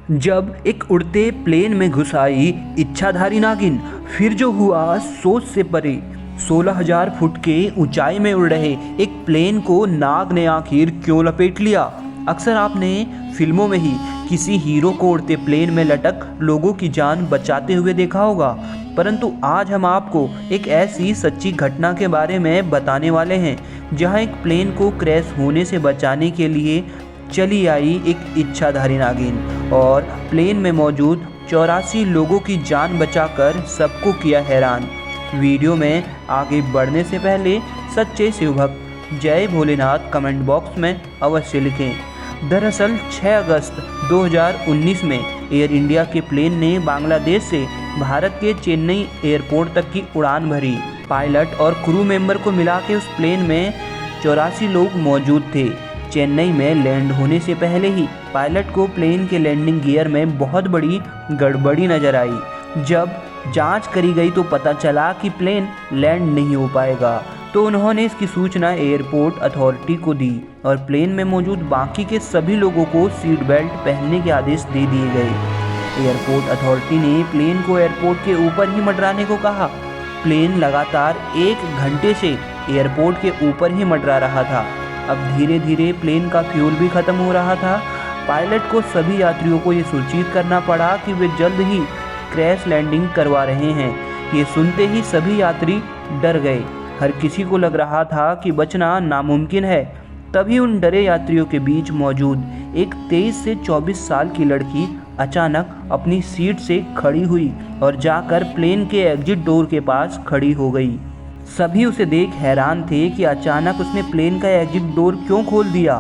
जब एक उड़ते प्लेन में घुस आई इच्छाधारी नागिन, फिर जो हुआ सोच से परे। 16,000 फुट के ऊंचाई में उड़ रहे एक प्लेन को नाग ने आखिर क्यों लपेट लिया। अक्सर आपने फिल्मों में ही किसी हीरो को उड़ते प्लेन में लटक लोगों की जान बचाते हुए देखा होगा, परंतु आज हम आपको एक ऐसी सच्ची घटना के बारे में बताने वाले हैं जहां एक प्लेन को क्रैश होने से बचाने के लिए चली आई एक इच्छाधारी नागिन और प्लेन में मौजूद 84 लोगों की जान बचाकर सबको किया हैरान। वीडियो में आगे बढ़ने से पहले सच्चे शिवभक्त जय भोलेनाथ कमेंट बॉक्स में अवश्य लिखें। दरअसल 6 अगस्त 2019 में एयर इंडिया के प्लेन ने बांग्लादेश से भारत के चेन्नई एयरपोर्ट तक की उड़ान भरी। पायलट और क्रू मेंबर को मिला के उस प्लेन में 84 लोग मौजूद थे। चेन्नई में लैंड होने से पहले ही पायलट को प्लेन के लैंडिंग गियर में बहुत बड़ी गड़बड़ी नजर आई। जब जांच करी गई तो पता चला कि प्लेन लैंड नहीं हो पाएगा, तो उन्होंने इसकी सूचना एयरपोर्ट अथॉरिटी को दी और प्लेन में मौजूद बाकी के सभी लोगों को सीट बेल्ट पहनने के आदेश दे दिए गए। एयरपोर्ट अथॉरिटी ने प्लेन को एयरपोर्ट के ऊपर ही मंडराने को कहा। प्लेन लगातार 1 घंटे से एयरपोर्ट के ऊपर ही मंडरा रहा था। अब धीरे धीरे प्लेन का फ्यूल भी खत्म हो रहा था। पायलट को सभी यात्रियों को ये सूचित करना पड़ा कि वे जल्द ही क्रैश लैंडिंग करवा रहे हैं। ये सुनते ही सभी यात्री डर गए। हर किसी को लग रहा था कि बचना नामुमकिन है। तभी उन डरे यात्रियों के बीच मौजूद एक 23 से 24 साल की लड़की अचानक अपनी सीट से खड़ी हुई और जाकर प्लेन के एग्जिट डोर के पास खड़ी हो गई। सभी उसे देख हैरान थे कि अचानक उसने प्लेन का एग्जिट डोर क्यों खोल दिया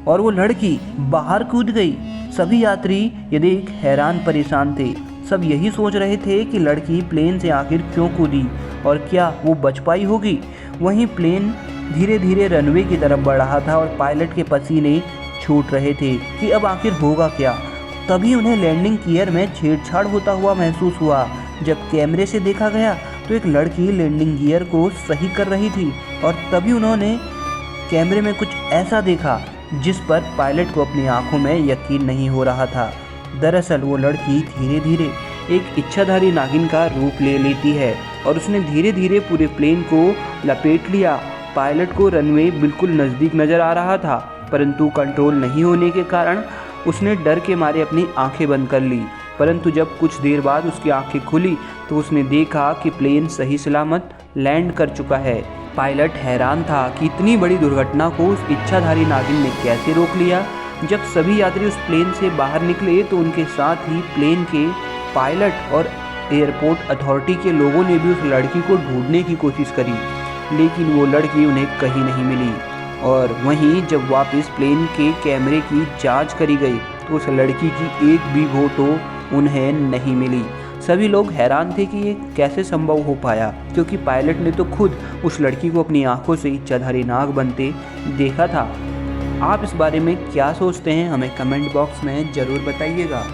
और वो लड़की बाहर कूद गई। सभी यात्री ये देख हैरान परेशान थे। सब यही सोच रहे थे कि लड़की प्लेन से आखिर क्यों कूदी और क्या वो बच पाई होगी। वहीं प्लेन धीरे धीरे रनवे की तरफ बढ़ रहा था और पायलट के पसीने छूट रहे थे कि अब आखिर होगा क्या। तभी उन्हें लैंडिंग गियर में छेड़छाड़ होता हुआ महसूस हुआ। जब कैमरे से देखा गया तो एक लड़की लैंडिंग गियर को सही कर रही थी और तभी उन्होंने कैमरे में कुछ ऐसा देखा जिस पर पायलट को अपनी आंखों में यकीन नहीं हो रहा था। दरअसल वो लड़की धीरे धीरे एक इच्छाधारी नागिन का रूप ले लेती है और उसने धीरे धीरे पूरे प्लेन को लपेट लिया। पायलट को रनवे बिल्कुल नज़दीक नज़र आ रहा था, परंतु कंट्रोल नहीं होने के कारण उसने डर के मारे अपनी आंखें बंद कर ली। परंतु जब कुछ देर बाद उसकी आंखें खुली तो उसने देखा कि प्लेन सही सलामत लैंड कर चुका है। पायलट हैरान था कि इतनी बड़ी दुर्घटना को उस इच्छाधारी नागिन ने कैसे रोक लिया। जब सभी यात्री उस प्लेन से बाहर निकले तो उनके साथ ही प्लेन के पायलट और एयरपोर्ट अथॉरिटी के लोगों ने भी उस लड़की को ढूंढने की कोशिश करी, लेकिन वो लड़की उन्हें कहीं नहीं मिली। और वहीं जब वापस प्लेन के कैमरे की जांच करी गई तो उस लड़की की एक भी फोटो उन्हें नहीं मिली। सभी लोग हैरान थे कि ये कैसे संभव हो पाया, क्योंकि पायलट ने तो खुद उस लड़की को अपनी आंखों से इच्छाधारी नाग बनते देखा था। आप इस बारे में क्या सोचते हैं, हमें कमेंट बॉक्स में ज़रूर बताइएगा।